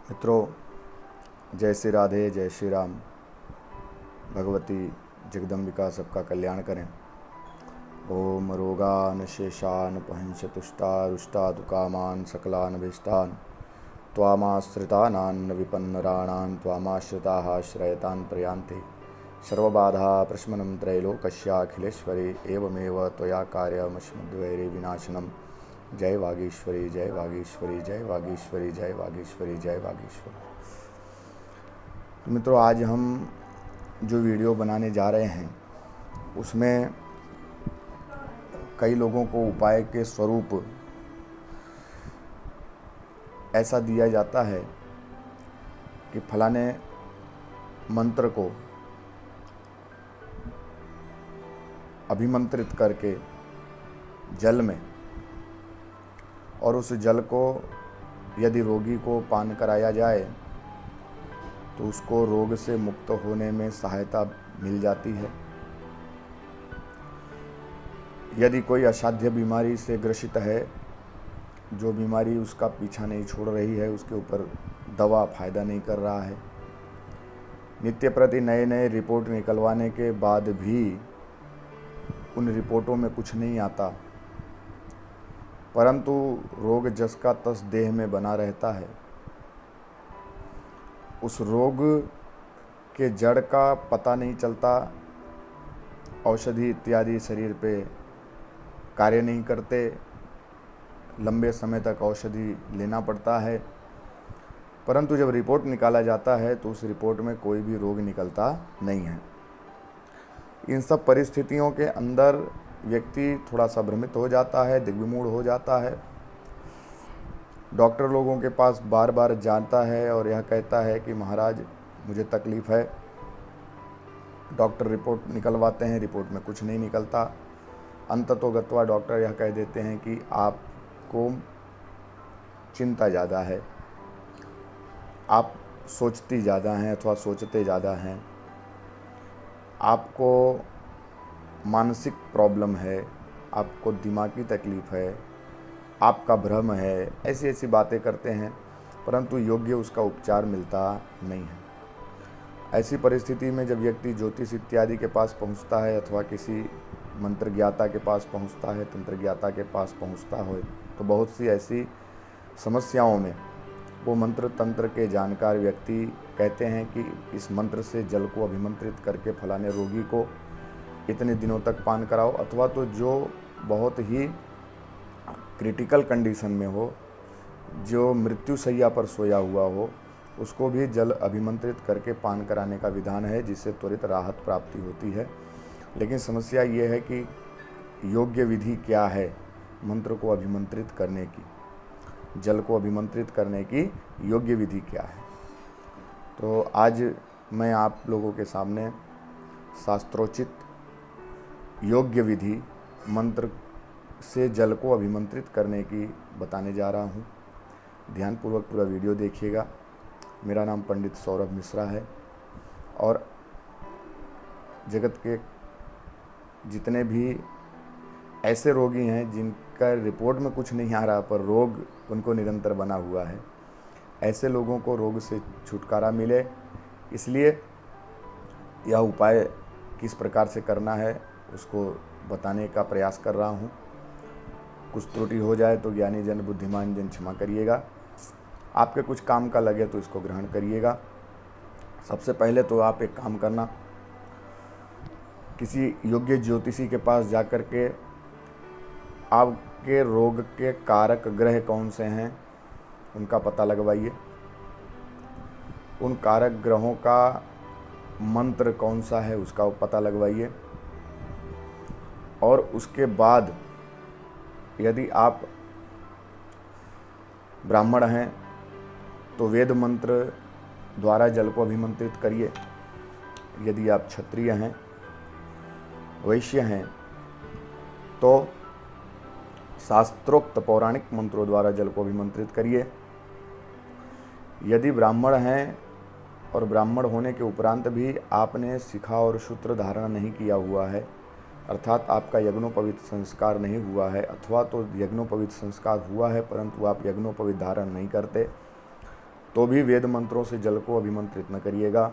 मित्रों, जय श्री राधे, जय श्री राम। भगवती जगदम्बिका सबका कल्याण करें। ओम रोगान शेषान पहंच तुष्टारुष्टादु कामान सकलान भीष्टान त्वामाश्रितानान्न विपन्नराणां त्वामाश्रिताः श्रयतान् प्रयान्ति सर्वबाधा प्रशमनं त्रैलोकस्याखिलेश्वरी एवमेव त्वया कार्यमस्मद्वैरी विनाशनम्। जय वागीश्वरी, जय वागीश्वरी, जय वागीश्वरी, जय वागीश्वरी, जय वागीश्वरी। तो मित्रों, आज हम जो वीडियो बनाने जा रहे हैं उसमें कई लोगों को उपाय के स्वरूप ऐसा दिया जाता है कि फलाने मंत्र को अभिमंत्रित करके जल में, और उस जल को यदि रोगी को पान कराया जाए तो उसको रोग से मुक्त होने में सहायता मिल जाती है। यदि कोई असाध्य बीमारी से ग्रसित है, जो बीमारी उसका पीछा नहीं छोड़ रही है, उसके ऊपर दवा फ़ायदा नहीं कर रहा है, नित्य प्रति नए नए रिपोर्ट निकलवाने के बाद भी उन रिपोर्टों में कुछ नहीं आता, परंतु रोग जस का तस देह में बना रहता है, उस रोग के जड़ का पता नहीं चलता। औषधि इत्यादि शरीर पे कार्य नहीं करते, लंबे समय तक औषधि लेना पड़ता है, परंतु जब रिपोर्ट निकाला जाता है तो उस रिपोर्ट में कोई भी रोग निकलता नहीं है। इन सब परिस्थितियों के अंदर व्यक्ति थोड़ा सा भ्रमित हो जाता है, दिग्विमूढ़ हो जाता है। डॉक्टर लोगों के पास बार बार जाता है और यह कहता है कि महाराज मुझे तकलीफ़ है। डॉक्टर रिपोर्ट निकलवाते हैं, रिपोर्ट में कुछ नहीं निकलता। अंततोगत्वा डॉक्टर यह कह देते हैं कि आपको चिंता ज़्यादा है, आप सोचती ज़्यादा हैं अथवा सोचते ज़्यादा हैं, आपको मानसिक प्रॉब्लम है, आपको दिमागी तकलीफ़ है, आपका भ्रम है, ऐसी ऐसी बातें करते हैं, परंतु योग्य उसका उपचार मिलता नहीं है। ऐसी परिस्थिति में जब व्यक्ति ज्योतिष इत्यादि के पास पहुंचता है अथवा किसी मंत्र ज्ञाता के पास पहुंचता है, तंत्र ज्ञाता के पास पहुंचता हो, तो बहुत सी ऐसी समस्याओं में वो मंत्र तंत्र के जानकार व्यक्ति कहते हैं कि इस मंत्र से जल को अभिमंत्रित करके फलाने रोगी को इतने दिनों तक पान कराओ, अथवा तो जो बहुत ही क्रिटिकल कंडीशन में हो, जो मृत्युशैया पर सोया हुआ हो, उसको भी जल अभिमंत्रित करके पान कराने का विधान है, जिससे त्वरित राहत प्राप्ति होती है। लेकिन समस्या ये है कि योग्य विधि क्या है मंत्र को अभिमंत्रित करने की, जल को अभिमंत्रित करने की योग्य विधि क्या है। तो आज मैं आप लोगों के सामने शास्त्रोचित योग्य विधि मंत्र से जल को अभिमंत्रित करने की बताने जा रहा हूँ। ध्यानपूर्वक पूरा वीडियो देखिएगा। मेरा नाम पंडित सौरभ मिश्रा है और जगत के जितने भी ऐसे रोगी हैं जिनका रिपोर्ट में कुछ नहीं आ रहा पर रोग उनको निरंतर बना हुआ है, ऐसे लोगों को रोग से छुटकारा मिले, इसलिए यह उपाय किस प्रकार से करना है उसको बताने का प्रयास कर रहा हूँ। कुछ त्रुटि हो जाए तो ज्ञानी जन बुद्धिमान जन क्षमा करिएगा। आपके कुछ काम का लगे तो इसको ग्रहण करिएगा। सबसे पहले तो आप एक काम करना, किसी योग्य ज्योतिषी के पास जाकर के आपके रोग के कारक ग्रह कौन से हैं उनका पता लगवाइए। उन कारक ग्रहों का मंत्र कौन सा है उसका पता लगवाइए, और उसके बाद यदि आप ब्राह्मण हैं तो वेद मंत्र द्वारा जल को अभिमंत्रित करिए। यदि आप क्षत्रिय हैं, वैश्य हैं, तो शास्त्रोक्त पौराणिक मंत्रों द्वारा जल को अभिमंत्रित करिए। यदि ब्राह्मण हैं और ब्राह्मण होने के उपरांत भी आपने शिखा और सूत्र धारण नहीं किया हुआ है, अर्थात आपका यज्ञोपवीत संस्कार नहीं हुआ है, अथवा तो यज्ञोपवीत संस्कार हुआ है परंतु आप यज्ञोपवीत धारण नहीं करते, तो भी वेद मंत्रों से जल को अभिमंत्रित न करिएगा।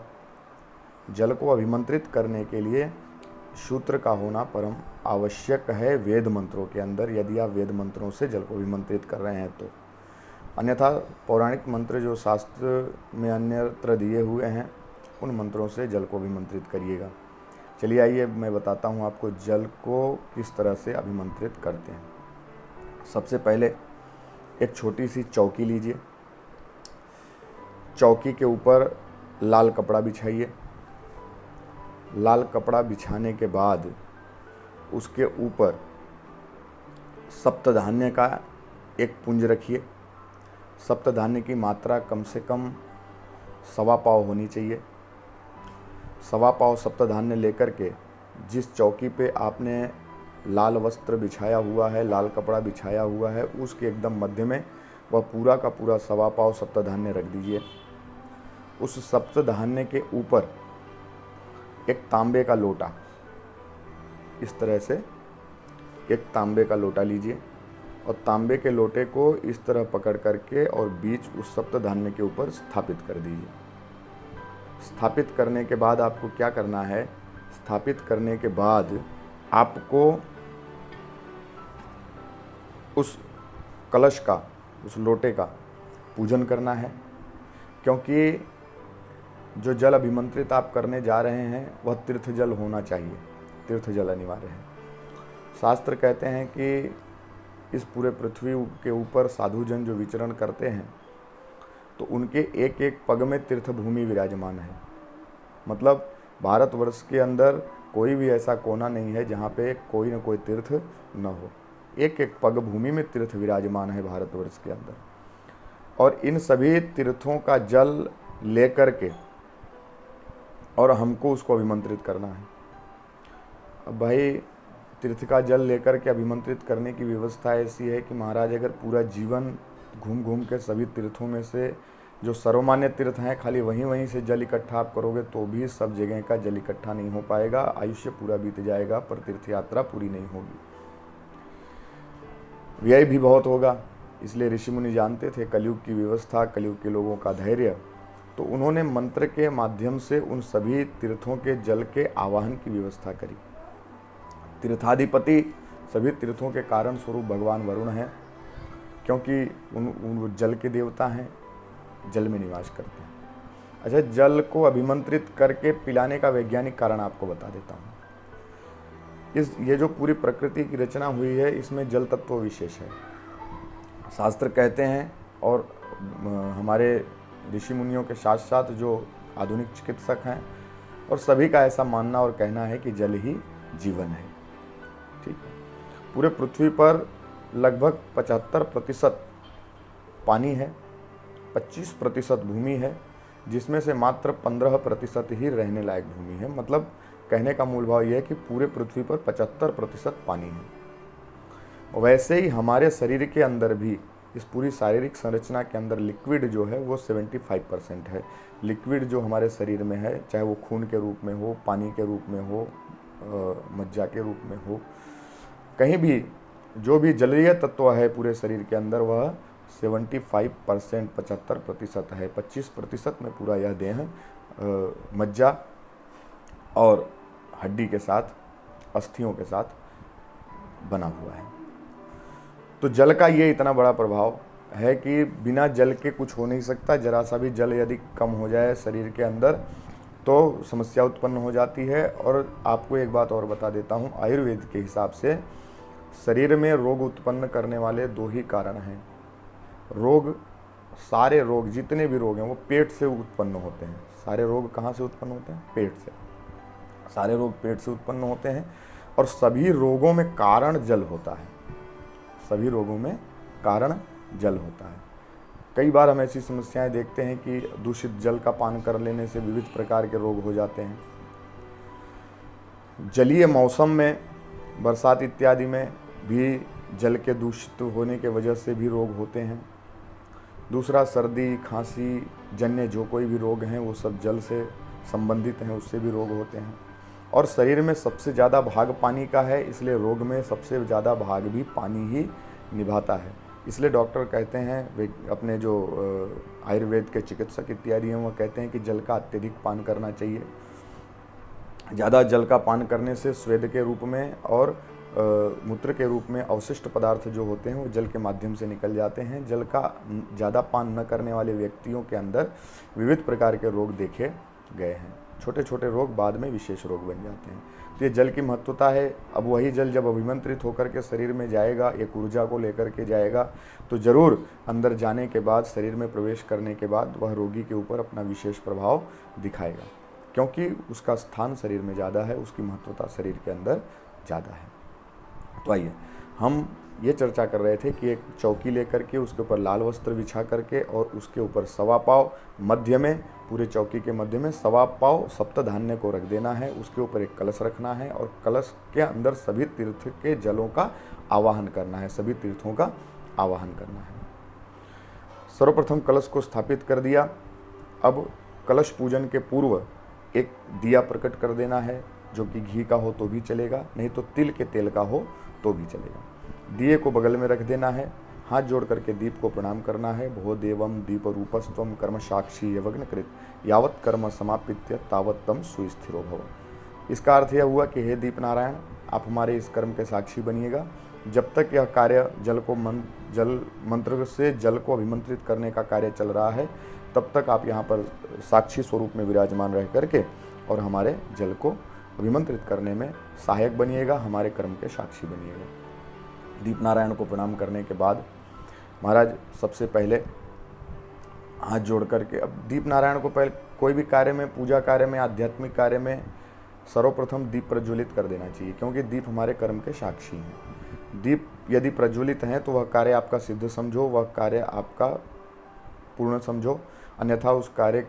जल को अभिमंत्रित करने के लिए शूद्र का होना परम आवश्यक है वेद मंत्रों के अंदर, यदि आप वेद मंत्रों से जल को अभिमंत्रित कर रहे हैं तो। अन्यथा पौराणिक मंत्र जो शास्त्र में अन्यत्र दिए हुए हैं, उन मंत्रों से जल को अभिमंत्रित करिएगा। चलिए आइए मैं बताता हूँ आपको जल को किस तरह से अभिमंत्रित करते हैं। सबसे पहले एक छोटी सी चौकी लीजिए। चौकी के ऊपर लाल कपड़ा बिछाइए। लाल कपड़ा बिछाने के बाद उसके ऊपर सप्तधान्य का एक पुंज रखिए। सप्तधान्य की मात्रा कम से कम 1.25 पाव होनी चाहिए। 1.25 पाव सप्तधान्य लेकर के जिस चौकी पे आपने लाल वस्त्र बिछाया हुआ है, लाल कपड़ा बिछाया हुआ है, उसके एकदम मध्य में वह पूरा का पूरा 1.25 पाव सप्तधान्य रख दीजिए। उस सप्तधान्य के ऊपर एक तांबे का लोटा, इस तरह से एक तांबे का लोटा लीजिए और तांबे के लोटे को इस तरह पकड़ करके और बीच उस सप्तधान्य के ऊपर स्थापित कर दीजिए। स्थापित करने के बाद आपको क्या करना है? स्थापित करने के बाद आपको उस कलश का, उस लोटे का पूजन करना है, क्योंकि जो जल अभिमंत्रित आप करने जा रहे हैं वह तीर्थ जल होना चाहिए। तीर्थ जल अनिवार्य है। शास्त्र कहते हैं कि इस पूरे पृथ्वी के ऊपर साधुजन जो विचरण करते हैं तो उनके एक एक पग में तीर्थ भूमि विराजमान है। मतलब भारतवर्ष के अंदर कोई भी ऐसा कोना नहीं है जहाँ पे कोई न कोई तीर्थ न हो। एक एक पग भूमि में तीर्थ विराजमान है भारतवर्ष के अंदर, और इन सभी तीर्थों का जल लेकर के और हमको उसको अभिमंत्रित करना है। अब भाई तीर्थ का जल लेकर के अभिमंत्रित करने की व्यवस्था ऐसी है कि महाराज अगर पूरा जीवन घूम घूम के सभी तीर्थों में से जो सर्वमान्य तीर्थ हैं खाली वहीं से जल इकट्ठा आप करोगे तो भी सब जगह का जल इकट्ठा नहीं हो पाएगा। आयुष्य पूरा बीत जाएगा पर तीर्थ यात्रा पूरी नहीं होगी, व्यय भी बहुत होगा। इसलिए ऋषि मुनि जानते थे कलयुग की व्यवस्था, कलयुग के लोगों का धैर्य, तो उन्होंने मंत्र के माध्यम से उन सभी तीर्थों के जल के आवाहन की व्यवस्था करी। तीर्थाधिपति सभी तीर्थों के कारण स्वरूप भगवान वरुण हैं, क्योंकि उन जल के देवता हैं, जल में निवास करते हैं। अच्छा, जल को अभिमंत्रित करके पिलाने का वैज्ञानिक कारण आपको बता देता हूँ। ये जो पूरी प्रकृति की रचना हुई है इसमें जल तत्व विशेष है। शास्त्र कहते हैं और हमारे ऋषि मुनियों के साथ साथ जो आधुनिक चिकित्सक हैं और सभी का ऐसा मानना और कहना है कि जल ही जीवन है। ठीक है, पूरे पृथ्वी पर लगभग 75% पानी है, 25% भूमि है, जिसमें से मात्र 15% ही रहने लायक भूमि है। मतलब कहने का मूल भाव यह है कि पूरे पृथ्वी पर 75% पानी है। वैसे ही हमारे शरीर के अंदर भी इस पूरी शारीरिक संरचना के अंदर लिक्विड जो है वो 75% है। लिक्विड जो हमारे शरीर में है, चाहे वो खून के रूप में हो, पानी के रूप में हो, मज्जा के रूप में हो, कहीं भी जो भी जलीय तत्व है पूरे शरीर के अंदर वह 75% 75% है। 25% में पूरा यह देह मज्जा और हड्डी के साथ, अस्थियों के साथ बना हुआ है। तो जल का ये इतना बड़ा प्रभाव है कि बिना जल के कुछ हो नहीं सकता। जरा सा भी जल यदि कम हो जाए शरीर के अंदर तो समस्या उत्पन्न हो जाती है। और आपको एक बात और बता देता हूँ, आयुर्वेद के हिसाब से शरीर में रोग उत्पन्न करने वाले 2 ही कारण हैं। रोग, सारे रोग जितने भी रोग हैं वो पेट से उत्पन्न होते हैं। सारे रोग कहाँ से उत्पन्न होते हैं? पेट से। सारे रोग पेट से उत्पन्न होते हैं और सभी रोगों में कारण जल होता है। सभी रोगों में कारण जल होता है। कई बार हम ऐसी समस्याएं देखते हैं कि दूषित जल का पान कर लेने से विविध प्रकार के रोग हो जाते हैं। जलीय मौसम में, बरसात इत्यादि में भी जल के दूषित होने के वजह से भी रोग होते हैं। दूसरा, सर्दी खांसी जन्य जो कोई भी रोग हैं वो सब जल से संबंधित हैं, उससे भी रोग होते हैं। और शरीर में सबसे ज़्यादा भाग पानी का है, इसलिए रोग में सबसे ज़्यादा भाग भी पानी ही निभाता है। इसलिए डॉक्टर कहते हैं, वे अपने जो आयुर्वेद के चिकित्सक इत्यादि हैं, वह कहते हैं कि जल का अत्यधिक पान करना चाहिए। ज़्यादा जल का पान करने से स्वेद के रूप में और मूत्र के रूप में अवशिष्ट पदार्थ जो होते हैं वो जल के माध्यम से निकल जाते हैं। जल का ज़्यादा पान न करने वाले व्यक्तियों के अंदर विविध प्रकार के रोग देखे गए हैं। छोटे छोटे रोग बाद में विशेष रोग बन जाते हैं। तो ये जल की महत्वता है। अब वही जल जब अभिमंत्रित होकर के शरीर में जाएगा, एक ऊर्जा को लेकर के जाएगा, तो ज़रूर अंदर जाने के बाद, शरीर में प्रवेश करने के बाद वह रोगी के ऊपर अपना विशेष प्रभाव दिखाएगा, क्योंकि उसका स्थान शरीर में ज़्यादा है, उसकी महत्वता शरीर के अंदर ज़्यादा है। तो आइए हम ये चर्चा कर रहे थे कि एक चौकी लेकर के उसके ऊपर लाल वस्त्र बिछा करके और उसके ऊपर सवा पाव मध्य में, पूरे चौकी के मध्य में सवा पाव सप्त धान्य को रख देना है। उसके ऊपर एक कलश रखना है और कलश के अंदर सभी तीर्थ के जलों का आवाहन करना है, सभी तीर्थों का आवाहन करना है। सर्वप्रथम कलश को स्थापित कर दिया। अब कलश पूजन के पूर्व एक दिया प्रकट कर देना है, जो कि घी का हो तो भी चलेगा, नहीं तो तिल के तेल का हो तो भी चलेगा। दिए को बगल में रख देना है, हाथ जोड़ करके दीप को प्रणाम करना है। भो देवम दीप रूपस्त्वम कर्म साक्षी यवग्नकृत यावत कर्म समापित्य तावत तम सुस्थिरो भव। इसका अर्थ यह हुआ कि हे दीप नारायण, आप हमारे इस कर्म के साक्षी बनिएगा। जब तक यह कार्य जल मंत्र से जल को अभिमंत्रित करने का कार्य चल रहा है, तब तक आप यहाँ पर साक्षी स्वरूप में विराजमान रह करके और हमारे जल को अभिमंत्रित करने में सहायक बनिएगा, हमारे कर्म के साक्षी बनिएगा। दीप नारायण को प्रणाम करने के बाद महाराज सबसे पहले हाथ जोड़ करके, अब दीप नारायण को पहले कोई भी कार्य में, पूजा कार्य में, आध्यात्मिक कार्य में सर्वप्रथम दीप प्रज्वलित कर देना चाहिए, क्योंकि दीप हमारे कर्म के साक्षी हैं। दीप यदि प्रज्वलित हैं तो वह कार्य आपका सिद्ध समझो, वह कार्य आपका पूर्ण समझो, अन्यथा उस कार्य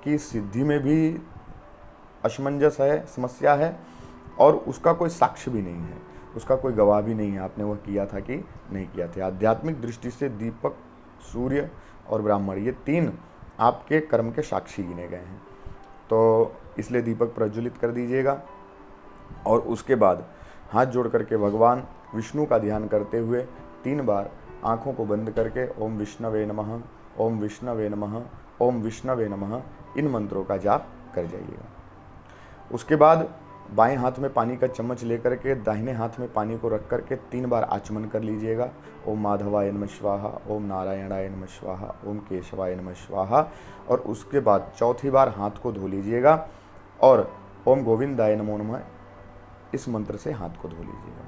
की सिद्धि में भी असमंजस है, समस्या है, और उसका कोई साक्ष्य भी नहीं है, उसका कोई गवाह भी नहीं है, आपने वह किया था कि नहीं किया था। आध्यात्मिक दृष्टि से दीपक, सूर्य और ब्राह्मण, ये तीन आपके कर्म के साक्षी गिने गए हैं। तो इसलिए दीपक प्रज्वलित कर दीजिएगा और उसके बाद हाथ जोड़ करके भगवान विष्णु का ध्यान करते हुए 3 बार आँखों को बंद करके ओम विष्णवे नमः, ओम विष्णवे नमः, ओम विष्णवे नमः, इन मंत्रों का जाप कर जाइएगा। उसके बाद बाएं हाथ में पानी का चम्मच लेकर के दाहिने हाथ में पानी को रख करके 3 बार आचमन कर लीजिएगा। ओम माधवाय नमः स्वाहा, ओम नारायणाय नमः स्वाहा, ओम केशवाय नमः स्वाहा। और उसके बाद चौथी बार हाथ को धो लीजिएगा और ओम गोविंदाय नमो नमः, इस मंत्र से हाथ को धो लीजिएगा।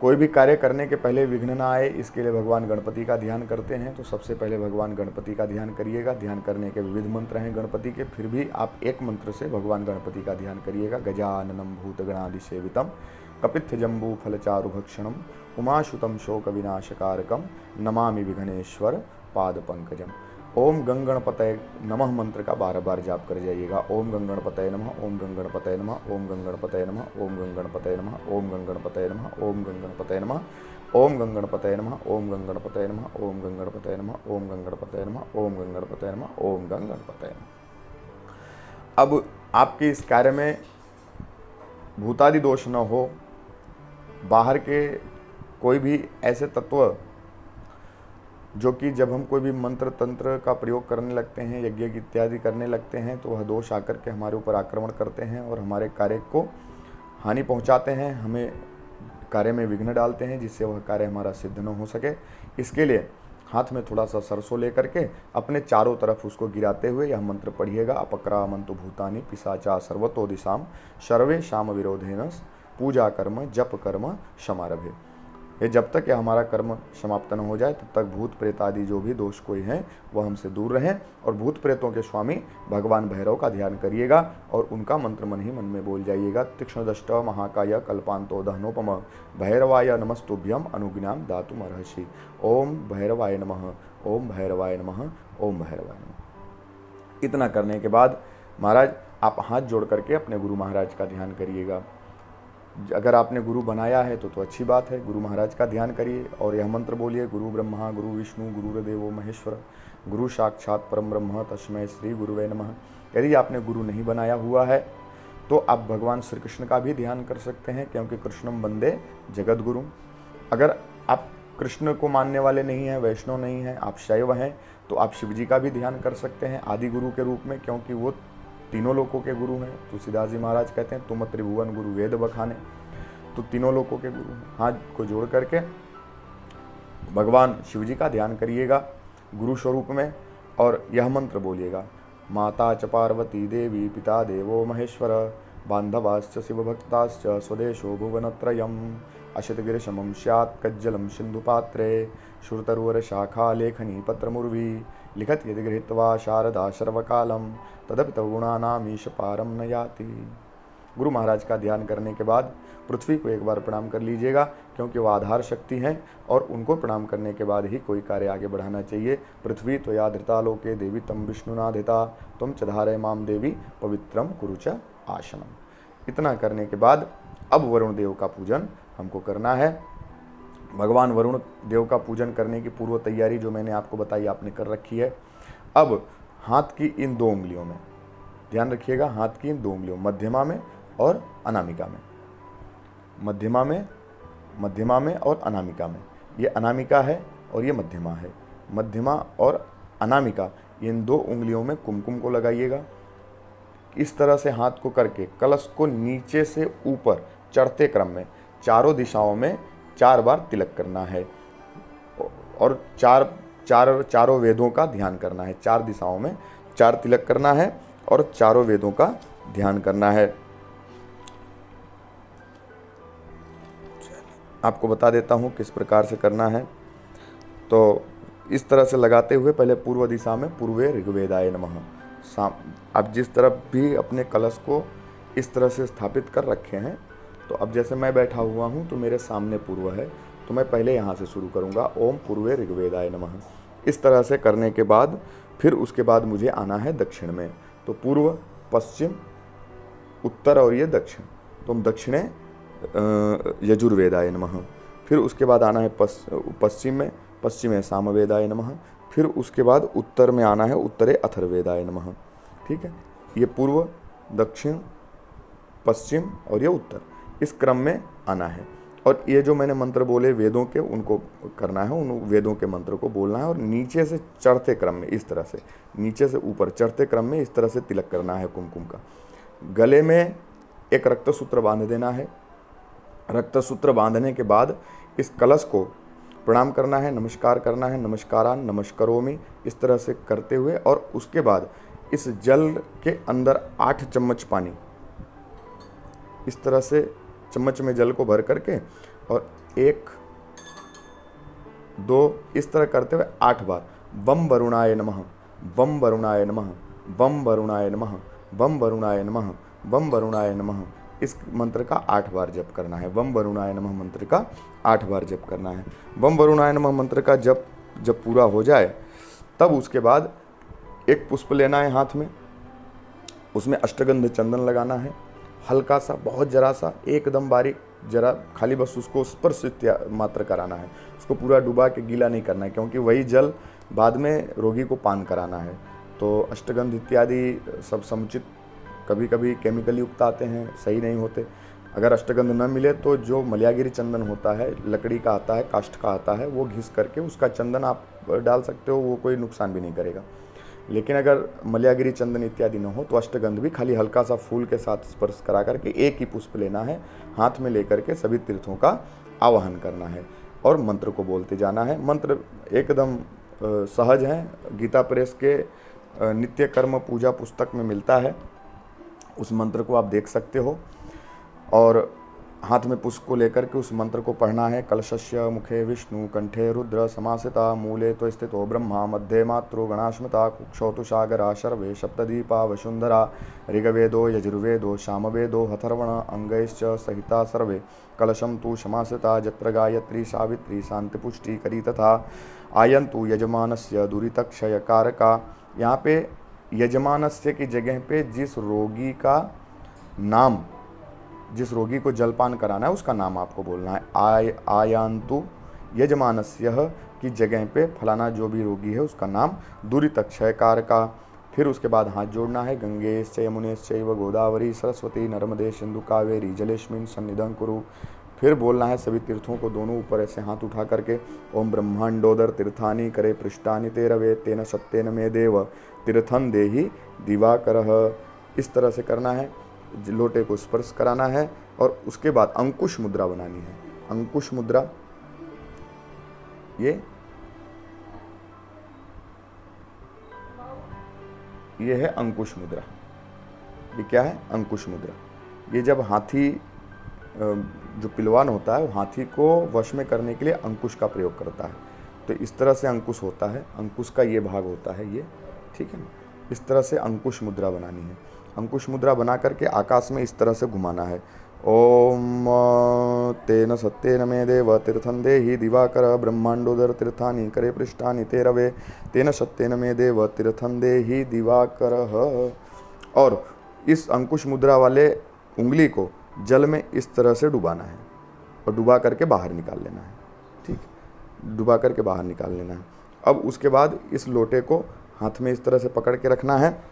कोई भी कार्य करने के पहले विघ्न ना आए, इसके लिए भगवान गणपति का ध्यान करते हैं। तो सबसे पहले भगवान गणपति का ध्यान करिएगा। ध्यान करने के विविध मंत्र हैं गणपति के, फिर भी आप एक मंत्र से भगवान गणपति का ध्यान करिएगा। गजाननम भूतगणादिसेवितम कपित्थ जम्बू फलचारु भक्षणम उमाशुतम शोक विनाशकारकम नमामि विघ्नेश्वर पाद पंकजम। ओम गंगणपतये नमः मंत्र का 12 बार जाप कर जाइएगा। ओम गंगणपतये नमः, ओम गंगणपतये नमः, ओम गंगणपतये नमः, ओम गंगणपतये नमः, ओम गंगणपतये नमः, ओम गंगणपतये नमः, ओम गंगणपतये नमः, ओम गंगणपतये नमः, ओम गंगणपतये नमः, ओम गंगणपतये नमः, ओम गंगणपतये नमः, ओम गंगणपतये नमः। अब आपके इस कार्य में भूतादि दोष न हो, बाहर के कोई भी ऐसे तत्व जो कि जब हम कोई भी मंत्र तंत्र का प्रयोग करने लगते हैं, यज्ञ इत्यादि करने लगते हैं, तो वह दोष आकर के हमारे ऊपर आक्रमण करते हैं और हमारे कार्य को हानि पहुंचाते हैं, हमें कार्य में विघ्न डालते हैं, जिससे वह कार्य हमारा सिद्ध न हो सके। इसके लिए हाथ में थोड़ा सा सरसों लेकर के अपने चारों तरफ उसको गिराते हुए यह मंत्र पढ़िएगा। अपक्रामंतु भूतानि पिशाचा सर्वतो दिशाम सर्वे शाम विरोधेन पूजा कर्म जप कर्म समारभे। ये जब तक यह हमारा कर्म समाप्त न हो जाए तब तक भूत प्रेत आदि जो भी दोष कोई हैं वह हमसे दूर रहें। और भूत प्रेतों के स्वामी भगवान भैरव का ध्यान करिएगा और उनका मंत्र मन ही मन में बोल जाइएगा। तीक्ष्णदष्ट महाकाय कल्पांतो दहनोपम भैरवाय नमस्तुभ्यम अनुज्ञाम दातुमर्हसि। ओम भैरवाय नमः, ओम भैरवाय नमः, ओम भैरवाय नमः। इतना करने के बाद महाराज आप हाथ जोड़ करके अपने गुरु महाराज का ध्यान करिएगा। अगर आपने गुरु बनाया है तो अच्छी बात है, गुरु महाराज का ध्यान करिए और यह मंत्र बोलिए। गुरु ब्रह्मा गुरु विष्णु गुरुर्देवो महेश्वर गुरु साक्षात परम ब्रह्म तस्मै श्री गुरुवे नमः। यदि आपने गुरु नहीं बनाया हुआ है तो आप भगवान श्री कृष्ण का भी ध्यान कर सकते हैं, क्योंकि कृष्णम वंदे जगत गुरु। अगर आप कृष्ण को मानने वाले नहीं हैं, वैष्णव नहीं हैं, आप शैव हैं, तो आप शिव जी का भी ध्यान कर सकते हैं आदि गुरु के रूप में, क्योंकि वो तीनों लोकों के गुरु हैं। तुलसीदास जी महाराज कहते हैं तुम त्रिभुवन गुरु वेद बखाने, तो तीनों लोकों के गुरु हैं। हाथ को जोड़ करके भगवान शिव जी का ध्यान करिएगा गुरु स्वरूप में, और यह मंत्र बोलिएगा, माता च पार्वती देवी पिता देवो महेश्वर बांधवाश्च शिवभक्ताश्च स्वदेशो भुवनत्रयम् अशतगिरिशमं स्यात् कज्जलं सिन्धुपात्रे श्रुतरुवरशाखा लेखनी पत्रमुर्वी लिखत यदि गृहीत्वा शारदा सर्वकालं तदपि तव गुणानामीश पारम न याति। गुरु महाराज का ध्यान करने के बाद पृथ्वी को एक बार प्रणाम कर लीजिएगा, क्योंकि वो आधार शक्ति हैं और उनको प्रणाम करने के बाद ही कोई कार्य आगे बढ़ाना चाहिए। पृथ्वी तो या धृता लोके देवी तम विष्णुनाधिता तुम च धारय माम देवी पवित्रम कुरु च आसनम। इतना करने के बाद अब वरुण देव का पूजन हमको करना है। भगवान वरुण देव का पूजन करने की पूर्व तैयारी जो मैंने आपको बताई आपने कर रखी है। अब हाथ की इन 2 उंगलियों में ध्यान रखिएगा, हाथ की इन 2 उंगलियों मध्यमा में और अनामिका में, मध्यमा में और अनामिका में, ये अनामिका है और ये मध्यमा है। मध्यमा और अनामिका इन 2 उंगलियों में कुमकुम को लगाइएगा। इस तरह से हाथ को करके कलश को नीचे से ऊपर चढ़ते क्रम में चारों दिशाओं में 4 बार तिलक करना है, और चारों वेदों का ध्यान करना है। 4 दिशाओं में 4 तिलक करना है और चारों वेदों का ध्यान करना है। आपको बता देता हूँ किस प्रकार से करना है। तो इस तरह से लगाते हुए पहले पूर्व दिशा में पूर्वे ऋग्वेदाय नमः। आप जिस तरफ भी अपने कलश को इस तरह से स्थापित कर रखे हैं, तो अब जैसे मैं बैठा हुआ हूँ तो मेरे सामने पूर्व है, तो मैं पहले यहाँ से शुरू करूँगा, ओम पूर्वे ऋग्वेदाय नमः। इस तरह से करने के बाद फिर उसके बाद मुझे आना है दक्षिण में। तो पूर्व, पश्चिम, उत्तर और ये दक्षिण, तो दक्षिणे यजुर्वेदाय नमः। फिर उसके बाद आना है पश्चिम में, पश्चिमे सामवेदाय नमः। फिर उसके बाद उत्तर में आना है उत्तरे अथर्वेदाय नमः। ठीक है, ये पूर्व, दक्षिण, पश्चिम और ये उत्तर, इस क्रम में आना है। और ये जो मैंने मंत्र बोले वेदों के, उनको करना है, उन वेदों के मंत्र को बोलना है, और नीचे से चढ़ते क्रम में इस तरह से, नीचे से ऊपर चढ़ते क्रम में इस तरह से तिलक करना है कुमकुम का। गले में एक रक्तसूत्र बांध देना है। रक्तसूत्र बांधने के बाद इस कलश को प्रणाम करना है, नमस्कार करना है, नमस्कारान नमस्करोमि, इस तरह से करते हुए, और उसके बाद इस जल के अंदर 8 चम्मच पानी, इस तरह से चम्मच में जल को भर करके, और 1 2 इस तरह करते हुए 8 बार वम वरुणाय नमः, वम वरुणाय नमः, वम वरुणाय नमः, वम वरुणाय नमः, वम वरुणाय नमः, इस मंत्र का 8 बार जप करना है। वम वरुणाय नमः मंत्र का 8 बार जप करना है। वम वरुणाय नमः मंत्र का जब पूरा हो जाए, तब उसके बाद एक पुष्प लेना है हाथ में, उसमें अष्टगंध चंदन लगाना है, हल्का सा, बहुत जरा सा, एकदम बारीक, जरा खाली बस उसको स्पर्श मात्र कराना है, उसको पूरा डुबा के गीला नहीं करना है, क्योंकि वही जल बाद में रोगी को पान कराना है। तो अष्टगंध इत्यादि सब समुचित, कभी कभी केमिकल युक्त आते हैं, सही नहीं होते। अगर अष्टगंध न मिले तो जो मलयागिरी चंदन होता है, लकड़ी का आता है, काष्ठ का आता है, वो घिस करके उसका चंदन आप डाल सकते हो, वो कोई नुकसान भी नहीं करेगा। लेकिन अगर मलयागिरी चंदन इत्यादि न हो तो अष्टगंध भी खाली हल्का सा फूल के साथ स्पर्श करा करके एक ही पुष्प लेना है, हाथ में लेकर के सभी तीर्थों का आवाहन करना है और मंत्र को बोलते जाना है। मंत्र एकदम सहज है, गीता प्रेस के नित्य कर्म पूजा पुस्तक में मिलता है, उस मंत्र को आप देख सकते हो। और हाथ में पुष्प को लेकर के उस मंत्र को पढ़ना है। कलशस्य मुखे विष्णु कंठे रुद्र समासिता मूले तो स्थितो ब्रह्मा मध्ये मातृ गणाश्मता कुक्षौ तु सागरा सर्वे सप्तदीपा वसुंधरा ऋग्वेदो यजुर्वेदो सामवेदो हथर्वण अंगैश्च सहिता सर्वे कलशम तु समासिता जत्र गायत्री सावित्री शांतिपुष्टि करी तथा आयन्तु यजमानस्य दुरितक्षय कारका। यहाँ पे यजमानस्य की जगह पे जिस रोगी का नाम, जिस रोगी को जलपान कराना है उसका नाम आपको बोलना है। आयांतु यजमानस्य की जगह पे फलाना जो भी रोगी है उसका नाम दुरितक्षयकार का। फिर उसके बाद हाथ जोड़ना है। गंगेश्च यमुनेश्चैव गोदावरी सरस्वती नर्मदे सिंधु कावेरी जलेस्मिन् सन्निधं कुरु। फिर बोलना है सभी तीर्थों को दोनों ऊपर ऐसे हाथ उठा करके, ओम ब्रह्मांडोदर तीर्थानि करे पृष्ठानि तेरवे तेन सत्येन मे देव तीर्थन देहि दिवाकरः। इस तरह से करना है, लोटे को स्पर्श कराना है और उसके बाद अंकुश मुद्रा बनानी है। अंकुश मुद्रा ये है अंकुश मुद्रा। ये क्या है? अंकुश मुद्रा। ये जब हाथी जो पिलवान होता है वो हाथी को वश में करने के लिए अंकुश का प्रयोग करता है। तो इस तरह से अंकुश होता है, अंकुश का ये भाग होता है ये, ठीक है ना। इस तरह से अंकुश मुद्रा बनानी है। अंकुश मुद्रा बना करके आकाश में इस तरह से घुमाना है। ओम तेन सत्येन मे देव तीर्थं देहि दिवाकर ब्रह्मांडोदर तीर्थानि करे पृष्ठानि तेरवे तेन सत्येन मे देव तीर्थं देहि दिवाकरः। और इस अंकुश मुद्रा वाले उंगली को जल में इस तरह से डुबाना है और डुबा करके बाहर निकाल लेना है, ठीक है, डुबा करके बाहर निकाल लेना है। अब उसके बाद इस लोटे को हाथ में इस तरह से पकड़ के रखना है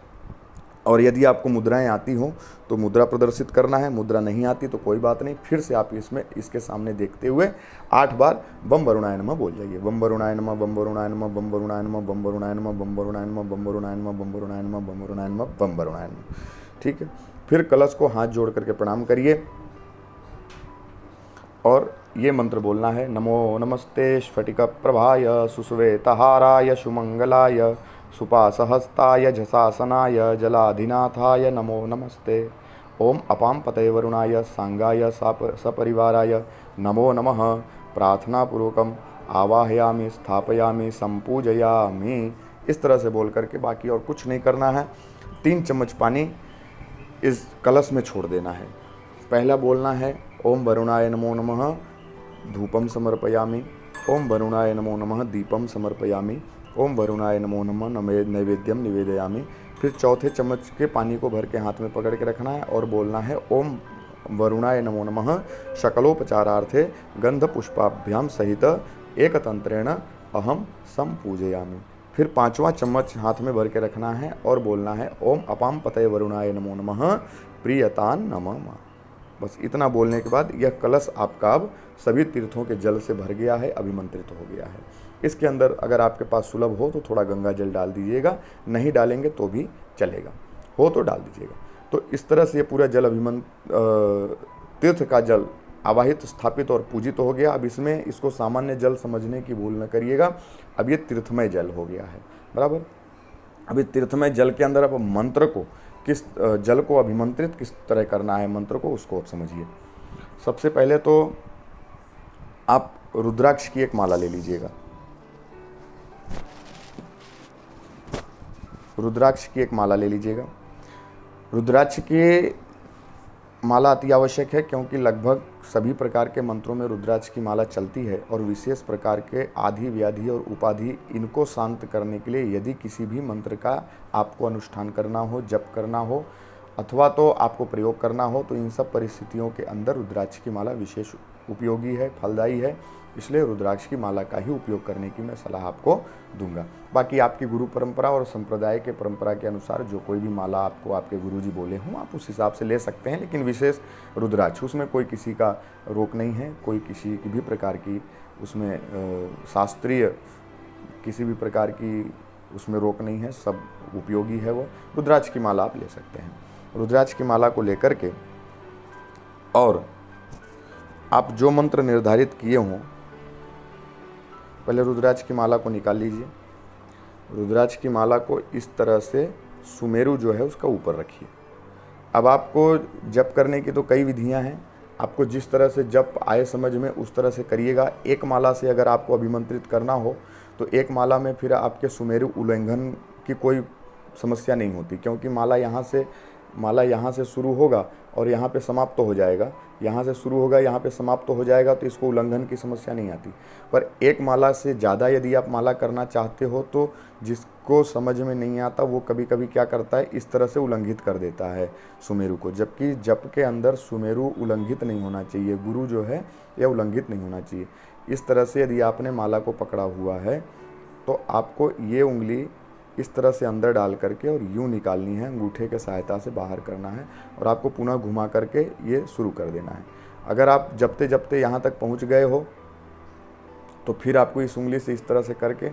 और यदि आपको मुद्राएं आती हो तो मुद्रा प्रदर्शित करना है, मुद्रा नहीं आती तो कोई बात नहीं, फिर से आप इसमें इसके सामने देखते हुए 8 बार बम वरुणाय नमः बोल जाइए। बम वरुणाय नमः, बम वरुणाय नमः, बम वरुणाय नमः, बम वरुणाय नमः, बम वरुणाय नमः, बम वरुणाय नमः, बम वरुणाय नमः, बम वरुणाय नमः, बम वरुणाय नमः, ठीक है। फिर कलश को हाथ जोड़ करके प्रणाम करिए और ये मंत्र बोलना है, नमो नमस्ते स्फटिक प्रभाय सुश्वेतहाराय सुमंगलाय सुपासहस्ताय झसासनाय जलाधिनाथाय नमो नमस्ते। ओम अपाम पतये वरुणाय सांगाय सपरिवाराय नमो नमः। प्रार्थनापूर्वकम आवाहयामि स्थापयामि संपूजयामि। इस तरह से बोल करके बाकी और कुछ नहीं करना है। 3 चम्मच पानी इस कलश में छोड़ देना है। पहला बोलना है ओम वरुणाय नमो नमः धूपम समर्पयामि, ओम वरुणाय नमो नमः दीपम समर्पयामि, ओम वरुणाय नमो नमः नैवेद्यम निवेदयामि। फिर चौथे चम्मच के पानी को भर के हाथ में पकड़ के रखना है और बोलना है ओम वरुणाय नमो नमः शकलोपचारार्थे गंध पुष्पाभ्याम सहित एकतंत्रेण अहम संपूजयामि। फिर 5वां चम्मच हाथ में भर के रखना है और बोलना है ओम अपाम पतये वरुणाय नमो नमः प्रियतान नमः। बस इतना बोलने के बाद यह कलश आपका अब सभी तीर्थों के जल से भर गया है, अभिमंत्रित हो गया है। इसके अंदर अगर आपके पास सुलभ हो तो थोड़ा गंगा जल डाल दीजिएगा, नहीं डालेंगे तो भी चलेगा, हो तो डाल दीजिएगा। तो इस तरह से ये पूरा जल तीर्थ का जल आवाहित, स्थापित और पूजित हो गया। अब इसमें इसको सामान्य जल समझने की भूल न करिएगा, अब ये तीर्थमय जल हो गया है, बराबर। अभी तीर्थमय जल के अंदर अब मंत्र को किस जल को अभिमंत्रित किस तरह करना है, मंत्र को, उसको आप समझिए। सबसे पहले तो आप रुद्राक्ष की एक माला ले लीजिएगा। रुद्राक्ष की एक माला ले लीजिएगा। रुद्राक्ष की माला अति आवश्यक है क्योंकि लगभग सभी प्रकार के मंत्रों में रुद्राक्ष की माला चलती है और विशेष प्रकार के आधि व्याधि और उपाधि इनको शांत करने के लिए यदि किसी भी मंत्र का आपको अनुष्ठान करना हो, जप करना हो अथवा तो आपको प्रयोग करना हो तो इन सब परिस्थितियों के अंदर रुद्राक्ष की माला विशेष उपयोगी है, फलदायी है। इसलिए रुद्राक्ष की माला का ही उपयोग करने की मैं सलाह आपको दूंगा। बाकी आपकी गुरु परंपरा और संप्रदाय के परंपरा के अनुसार जो कोई भी माला आपको आपके गुरुजी बोले हों आप उस हिसाब से ले सकते हैं, लेकिन विशेष रुद्राक्ष उसमें कोई किसी का रोक नहीं है, कोई किसी की भी प्रकार की उसमें शास्त्रीय किसी भी प्रकार की उसमें रोक नहीं है, सब उपयोगी है। वो रुद्राक्ष की माला आप ले सकते हैं। रुद्राक्ष की माला को लेकर के और आप जो मंत्र निर्धारित किए हों, पहले रुद्राक्ष की माला को निकाल लीजिए। रुद्राक्ष की माला को इस तरह से सुमेरु जो है उसका ऊपर रखिए। अब आपको जप करने की तो कई विधियां हैं, आपको जिस तरह से जप आए समझ में उस तरह से करिएगा। एक माला से अगर आपको अभिमंत्रित करना हो तो एक माला में फिर आपके सुमेरु उल्लंघन की कोई समस्या नहीं होती, क्योंकि माला यहाँ से शुरू होगा और यहाँ पे समाप्त तो हो जाएगा, यहाँ से शुरू होगा यहाँ पे समाप्त तो हो जाएगा, तो इसको उल्लंघन की समस्या नहीं आती। पर एक माला से ज़्यादा यदि आप माला करना चाहते हो तो जिसको समझ में नहीं आता वो कभी कभी क्या करता है, इस तरह से उल्लंघित कर देता है सुमेरु को, जबकि जप के अंदर सुमेरु उल्लंघित नहीं होना चाहिए, गुरु जो है यह उल्लंघित नहीं होना चाहिए। इस तरह से यदि आपने माला को पकड़ा हुआ है तो आपको ये उंगली इस तरह से अंदर डाल करके और यूँ निकालनी है, अंगूठे के सहायता से बाहर करना है और आपको पुनः घुमा करके ये शुरू कर देना है। अगर आप जपते जपते यहाँ तक पहुँच गए हो तो फिर आपको इस उंगली से इस तरह से करके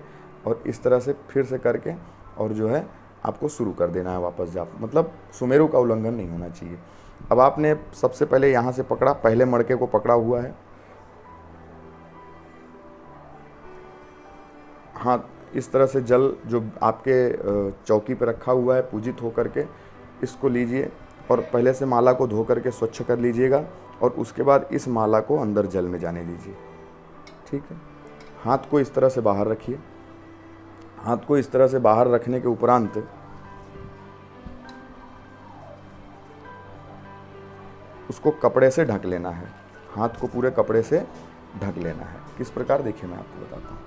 और इस तरह से फिर से करके और जो है आपको शुरू कर देना है वापस जाप, मतलब सुमेरु का उल्लंघन नहीं होना चाहिए। अब आपने सबसे पहले यहाँ से पकड़ा, पहले मड़के को पकड़ा हुआ है, हाथ इस तरह से जल जो आपके चौकी पे रखा हुआ है पूजित होकर के इसको लीजिए और पहले से माला को धो करके स्वच्छ कर लीजिएगा और उसके बाद इस माला को अंदर जल में जाने दीजिए। ठीक है, हाथ को इस तरह से बाहर रखिए। हाथ को इस तरह से बाहर रखने के उपरांत उसको कपड़े से ढक लेना है। हाथ को पूरे कपड़े से ढक लेना है। किस प्रकार, देखिए मैं आपको बताता हूँ।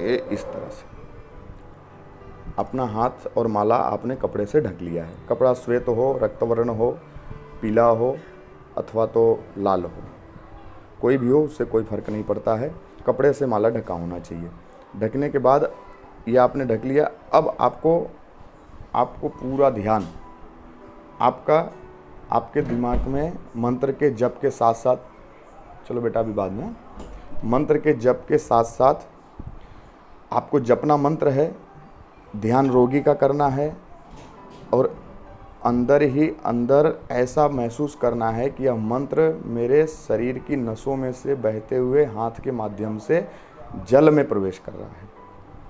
ये इस तरह से अपना हाथ और माला आपने कपड़े से ढक लिया है। कपड़ा श्वेत हो, रक्तवर्ण हो, पीला हो अथवा तो लाल हो, कोई भी हो, उससे कोई फर्क नहीं पड़ता है। कपड़े से माला ढका होना चाहिए। ढकने के बाद ये आपने ढक लिया। अब आपको पूरा ध्यान आपके दिमाग में मंत्र के जप के साथ साथ, चलो बेटा अभी बाद में, मंत्र के जप के साथ साथ आपको जपना मंत्र है, ध्यान रोगी का करना है और अंदर ही अंदर ऐसा महसूस करना है कि यह मंत्र मेरे शरीर की नसों में से बहते हुए हाथ के माध्यम से जल में प्रवेश कर रहा है,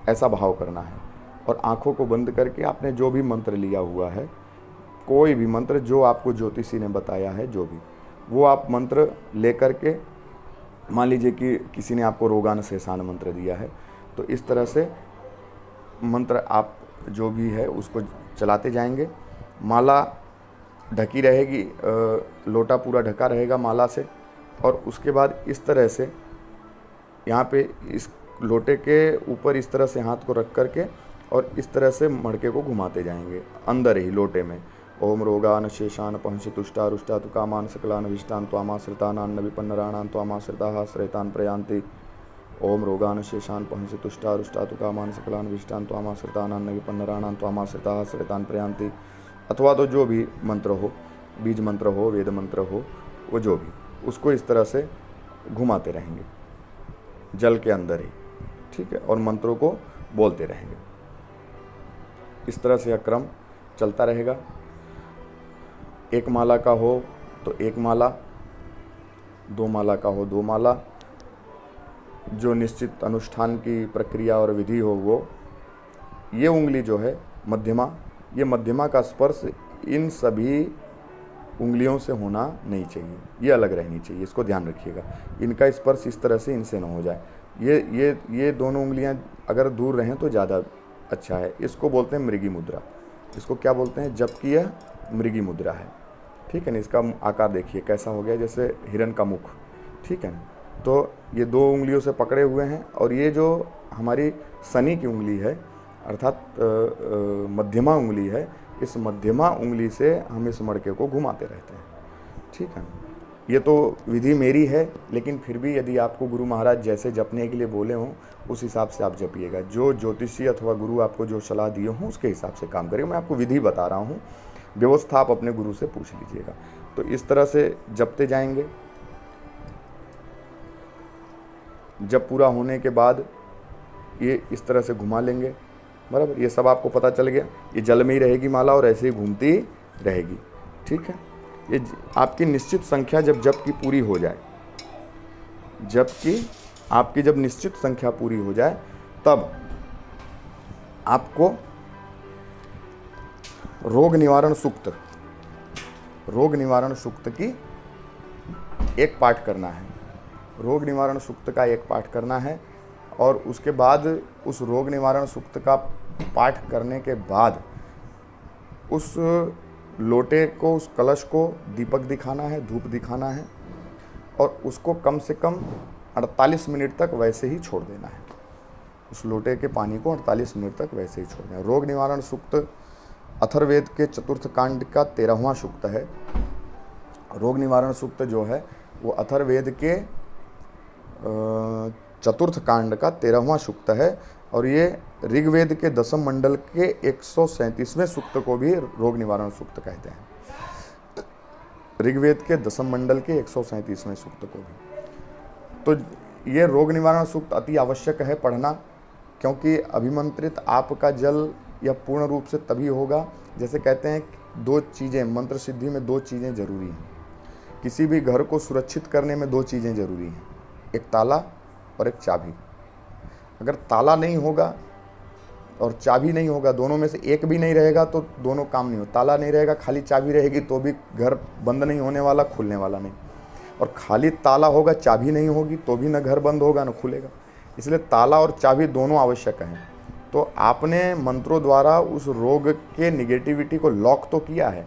ऐसा भाव करना है। और आंखों को बंद करके आपने जो भी मंत्र लिया हुआ है, कोई भी मंत्र जो आपको ज्योतिषी ने बताया है, जो भी, वो आप मंत्र ले करके, मान लीजिए कि किसी ने आपको रोगान शेषान मंत्र दिया है, तो इस तरह से मंत्र आप जो भी है उसको चलाते जाएंगे। माला ढकी रहेगी, लोटा पूरा ढका रहेगा माला से और उसके बाद इस तरह से यहाँ पे इस लोटे के ऊपर इस तरह से हाथ को रख करके और इस तरह से मड़के को घुमाते जाएंगे अंदर ही लोटे में। ओम रोगान शेषान पंच तुष्टा रुष्टा तु कामान सकलान विष्टान त्वामाश्रितानान्न विपन्नराणान त्वामाश्रिताः श्रेतान प्रयान्ति। ओम रोगान शेषान पंच तुष्टा रुष्टा तु कामान सकलान विष्टान त्वामाश्रितानान्न विपन्नराणान त्वामाश्रिताः श्रेतान प्रयान्ति। अथवा तो जो भी मंत्र हो, बीज मंत्र हो, वेद मंत्र हो, वो जो भी, उसको इस तरह से घुमाते रहेंगे जल के अंदर ही। ठीक है, और मंत्रों को बोलते रहेंगे। इस तरह से यह क्रम चलता रहेगा। एक माला का हो तो एक माला, दो माला का हो दो माला, जो निश्चित अनुष्ठान की प्रक्रिया और विधि हो वो। ये उंगली जो है मध्यमा, ये मध्यमा का स्पर्श इन सभी उंगलियों से होना नहीं चाहिए, ये अलग रहनी चाहिए, इसको ध्यान रखिएगा। इनका स्पर्श इस तरह से इनसे ना हो जाए। ये दोनों उंगलियां अगर दूर रहें तो ज़्यादा अच्छा है। इसको बोलते हैं मृगी मुद्रा। इसको क्या बोलते हैं, जबकि यह मृगी मुद्रा है। ठीक है ना, इसका आकार देखिए कैसा हो गया, जैसे हिरण का मुख। ठीक है ना, तो ये दो उंगलियों से पकड़े हुए हैं और ये जो हमारी शनि की उंगली है अर्थात मध्यमा उंगली है, इस मध्यमा उंगली से हम इस मड़के को घुमाते रहते हैं। ठीक है, ये तो विधि मेरी है, लेकिन फिर भी यदि आपको गुरु महाराज जैसे जपने के लिए बोले हों उस हिसाब से आप जपिएगा। जो ज्योतिषी अथवा गुरु आपको जो सलाह दिए हों उसके हिसाब से काम करिएगा। मैं आपको विधि बता रहा हूँ, व्यवस्था आप अपने गुरु से पूछ लीजिएगा। तो इस तरह से जपते जाएंगे। जब पूरा होने के बाद ये इस तरह से घुमा लेंगे, बराबर। ये सब आपको पता चल गया। ये जल में ही रहेगी माला और ऐसे ही घूमती रहेगी। ठीक है, ये आपकी निश्चित संख्या जब जप की पूरी हो जाए, जबकि आपकी जब निश्चित संख्या पूरी हो जाए तब आपको रोग निवारण सूक्त की एक पाठ करना है। रोग निवारण सूक्त का एक पाठ करना है और उसके बाद उस रोग निवारण सूक्त का पाठ करने के बाद उस लोटे को, उस कलश को दीपक दिखाना है, धूप दिखाना है और उसको कम से कम 48 मिनट तक वैसे ही छोड़ देना है। उस लोटे के पानी को 48 मिनट तक वैसे ही छोड़ देना है। रोग निवारण सूक्त अथर्ववेद के चतुर्थ कांड का 13वां सूक्त है। रोग निवारण सूक्त जो है वो अथर्ववेद के चतुर्थ कांड का 13वां सूक्त है और ये ऋग्वेद के दशम मंडल के 137वें सूक्त को भी रोग निवारण सूक्त कहते हैं। ऋग्वेद के दशम मंडल के 137वें सूक्त को भी। तो ये रोग निवारण सूक्त अति आवश्यक है पढ़ना, क्योंकि अभिमंत्रित आपका जल यह पूर्ण रूप से तभी होगा, जैसे कहते हैं दो चीज़ें, मंत्र सिद्धि में दो चीज़ें जरूरी हैं। किसी भी घर को सुरक्षित करने में दो चीज़ें जरूरी हैं, एक ताला और एक चाबी। अगर ताला नहीं होगा और चाबी नहीं होगा, दोनों में से एक भी नहीं रहेगा तो दोनों काम नहीं हो। ताला नहीं रहेगा, खाली चाबी रहेगी तो भी घर बंद नहीं होने वाला, खुलने वाला नहीं। और खाली ताला होगा, चाबी नहीं होगी तो भी न घर बंद होगा न खुलेगा। इसलिए ताला और चाबी दोनों आवश्यक हैं। तो आपने मंत्रों द्वारा उस रोग के निगेटिविटी को लॉक तो किया है,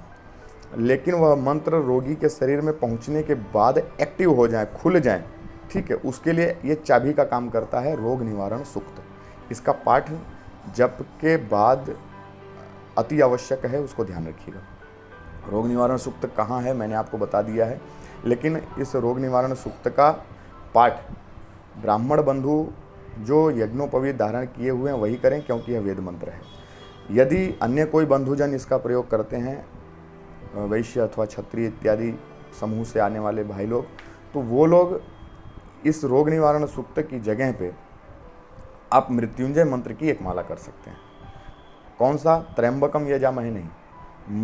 लेकिन वह मंत्र रोगी के शरीर में पहुंचने के बाद एक्टिव हो जाए, खुल जाए, ठीक है, उसके लिए ये चाबी का काम करता है रोग निवारण सूक्त। इसका पाठ जप के बाद अति आवश्यक है, उसको ध्यान रखिएगा। रोग निवारण सूक्त कहाँ है मैंने आपको बता दिया है, लेकिन इस रोग निवारण सूक्त का पाठ ब्राह्मण बंधु जो यज्ञोपवीत धारण किए हुए हैं वही करें, क्योंकि यह वेद मंत्र है। यदि अन्य कोई बंधुजन इसका प्रयोग करते हैं, वैश्य अथवा क्षत्रिय इत्यादि समूह से आने वाले भाई लोग, तो वो लोग इस रोग निवारण सूक्त की जगह पे आप मृत्युंजय मंत्र की एक माला कर सकते हैं। कौन सा? त्र्यंबकम यजामहे नहीं,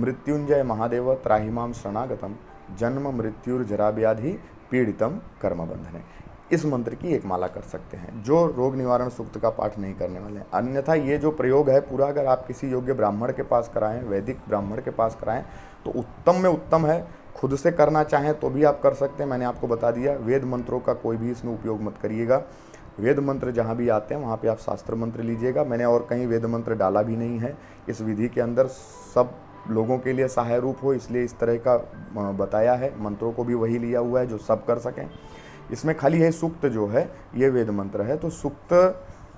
मृत्युंजय महादेव त्राहिमाम शरणागतम जन्म मृत्युर्जरा व्याधि पीड़ितम कर्म बंधने, इस मंत्र की एक माला कर सकते हैं जो रोग निवारण सूक्त का पाठ नहीं करने वाले हैं। अन्यथा ये जो प्रयोग है पूरा अगर आप किसी योग्य ब्राह्मण के पास कराएं, वैदिक ब्राह्मण के पास कराएं, तो उत्तम में उत्तम है। खुद से करना चाहें तो भी आप कर सकते हैं, मैंने आपको बता दिया। वेद मंत्रों का कोई भी इसमें उपयोग मत करिएगा। वेद मंत्र जहाँ भी आते हैं वहाँ पे आप शास्त्र मंत्र लीजिएगा। मैंने और कहीं वेद मंत्र डाला भी नहीं है इस विधि के अंदर। सब लोगों के लिए सहाय रूप हो इसलिए इस तरह का बताया है। मंत्रों को भी वही लिया हुआ है जो सब कर सकें। इसमें खाली है सूक्त जो है ये वेद मंत्र है, तो सूक्त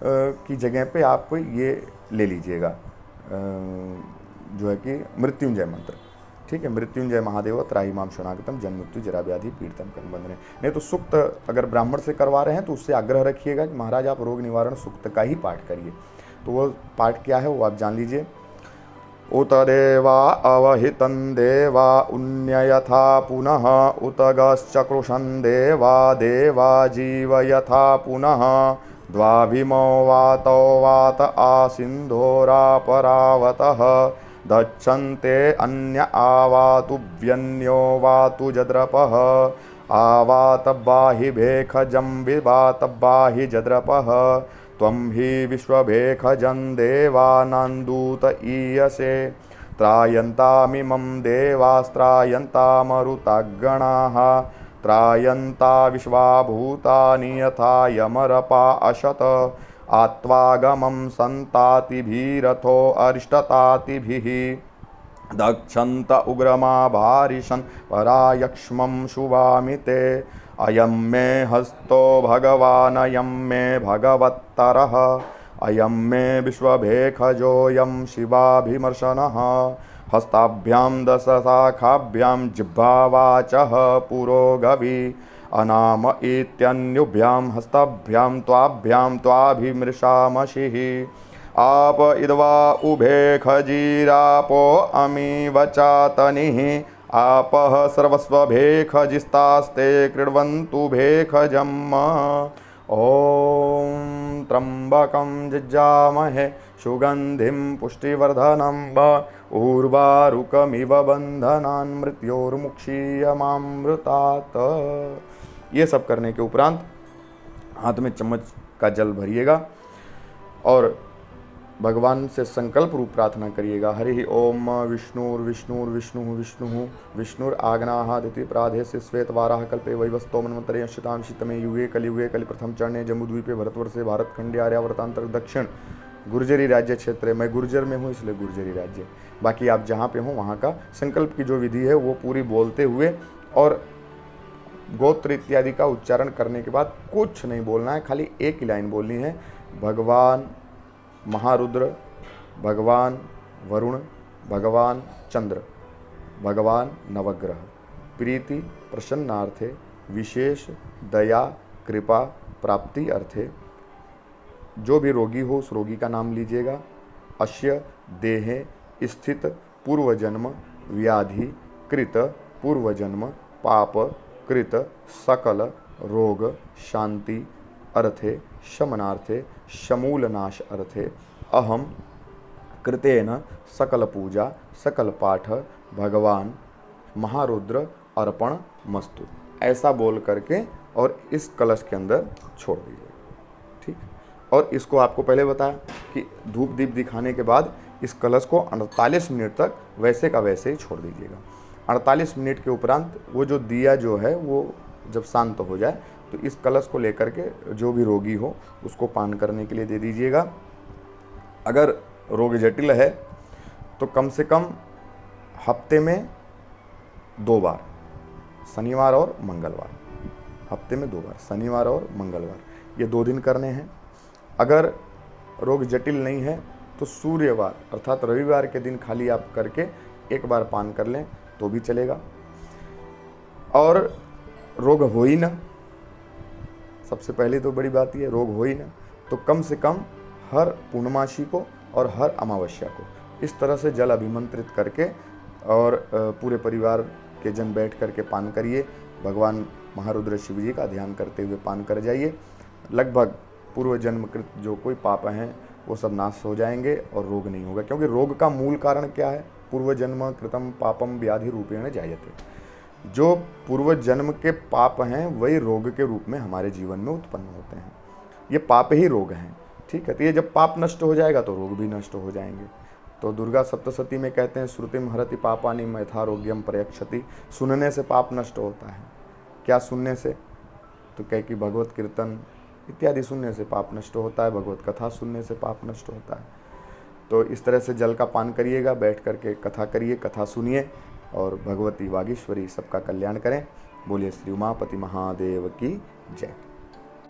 की जगह पे आप ये ले लीजिएगा जो है कि मृत्युंजय मंत्र, ठीक है। मृत्युंजय महादेव त्राहिमाम शरणागतम जन्म मृत्यु जरा व्याधि पीड़ितम कर्म बंधने। नहीं तो सूक्त अगर ब्राह्मण से करवा रहे हैं तो उससे आग्रह रखिएगा कि महाराज आप रोग निवारण सूक्त का ही पाठ करिए। तो वो पाठ क्या है वो आप जान लीजिए। उत देवा अवहितं देवा उन्नयथा पुनः उत गश्चक्रुषं देवा देवा जीव यथा पुनः द्वाभिमो वातौ वात आसिन्धोरापरावतः दच्छन्ते अन्य आवातुव्यन्यो वातु जद्रपः आवात बाहि भेखजं विवात बाहि जद्रपः त्वं हि विश्वभेखजं देवानान्दूत ईयसे त्रायन्तामिमं देवास्त्रायन्तामरुतागणाः त्रायन्ता विश्वाभूतानि यथा यमरपा अशत आत्वागमं सन्तातिभिरथो अरिष्टतातिभिः दक्षन्त उग्रमाभारिषन् परायक्ष्मं शुवामि ते अयं मे हस्तो भगवानयं मे भगवत्तरः अयं मे विश्वभेखजोऽयं शिवाभिमर्शनः हस्ताभ्यां दशशाखाभ्यां जिह्वावाचः पुरोगवी अनाम इत्यन्युभ्यां हस्ताभ्यां त्वाभ्यां त्वाभिमृशामशिः आप इद्वा उभे खजीरापो अमी वचातनिः आपः सर्वस्वभेखजिस्तास्ते कृण्वन्तु भेखजम् ॐ त्र्यम्बकं जज्जामहे सुगन्धिं पुष्टिवर्धनं उर्वारुकमिव बन्धनान् मृत्योर्मुक्षीयमामृतात्। ये सब करने के उपरांत हाथ में चम्मच का जल भरिएगा और भगवान से संकल्प रूप प्रार्थना करिएगा। हरि ओम विष्णुर्विष्णुर्विष्णु विष्णु विष्णुर आग्नाहादिति प्राधे से श्वेतवाराह कल्पे वैवस्तो मन्वन्तरे अश्यतां शीतमे युगे कलियुगे कलिप्रथम चरणे जम्बूद्वीपे भरतवर्षे भारतखंडे आर्यावर्तांतर दक्षिण गुर्जरी राज्य क्षेत्र है। मैं गुर्जर में हूँ इसलिए गुर्जरी राज्य, बाकी आप जहाँ पे हों वहाँ का संकल्प की जो विधि है वो पूरी बोलते हुए और गोत्र इत्यादि का उच्चारण करने के बाद कुछ नहीं बोलना है, खाली एक ही लाइन बोलनी है। भगवान महारुद्र, भगवान वरुण, भगवान चंद्र, भगवान नवग्रह प्रीति प्रसन्नार्थे विशेष दया कृपा प्राप्ति अर्थे जो भी रोगी हो उस रोगी का नाम लीजिएगा। अस्य देहे स्थित पूर्वजन्म व्याधि कृत पूर्वजन्म पाप कृत सकल रोग शांति अर्थे शमनार्थे समूलनाश अर्थे अहम कृतेन सकल पूजा सकल पाठ भगवान महारुद्र अर्पण मस्तु, ऐसा बोल करके और इस कलश के अंदर छोड़ दीजिए। ठीक, और इसको आपको पहले बताया कि धूप दीप दिखाने के बाद इस कलश को 48 मिनट तक वैसे का वैसे ही छोड़ दीजिएगा। 48 मिनट के उपरांत वो जो दिया जो है वो जब शांत हो जाए तो इस कलश को लेकर के जो भी रोगी हो उसको पान करने के लिए दे दीजिएगा। अगर रोग जटिल है तो कम से कम हफ्ते में 2 बार, शनिवार और मंगलवार, हफ्ते में 2 बार शनिवार और मंगलवार, ये 2 दिन करने हैं। अगर रोग जटिल नहीं है तो सूर्यवार अर्थात रविवार के दिन खाली आप करके 1 बार पान कर लें तो भी चलेगा। और रोग हो ही ना, सबसे पहले तो बड़ी बात ये, रोग हो ही ना तो कम से कम हर पूर्णमासी को और हर अमावस्या को इस तरह से जल अभिमंत्रित करके और पूरे परिवार के जन बैठ करके पान करिए। भगवान महारुद्र शिव जी का ध्यान करते हुए पान कर जाइए। लगभग पूर्व जन्मकृत जो कोई पाप हैं वो सब नाश हो जाएंगे और रोग नहीं होगा, क्योंकि रोग का मूल कारण क्या है? पूर्व जन्म कृतम पापम व्याधि रूपेण जायते। जो पूर्व जन्म के पाप हैं वही रोग के रूप में हमारे जीवन में उत्पन्न होते हैं। ये पाप ही रोग हैं। ठीक है, तो ये जब पाप नष्ट हो जाएगा तो रोग भी नष्ट हो जाएंगे। तो दुर्गा सप्तशती में कहते हैं श्रुतिम हरति पापानि मैथारोग्यम प्रयक्षति। सुनने से पाप नष्ट होता है। क्या सुनने से? तो कह कि भगवत कीर्तन इत्यादि सुनने से पाप नष्ट होता है, भगवत कथा सुनने से पाप नष्ट होता है। तो इस तरह से जल का पान करिएगा, बैठ करके कथा करिए, कथा सुनिए और भगवती वागीश्वरी सबका कल्याण करें। बोलिए श्री उमापति महादेव की जय।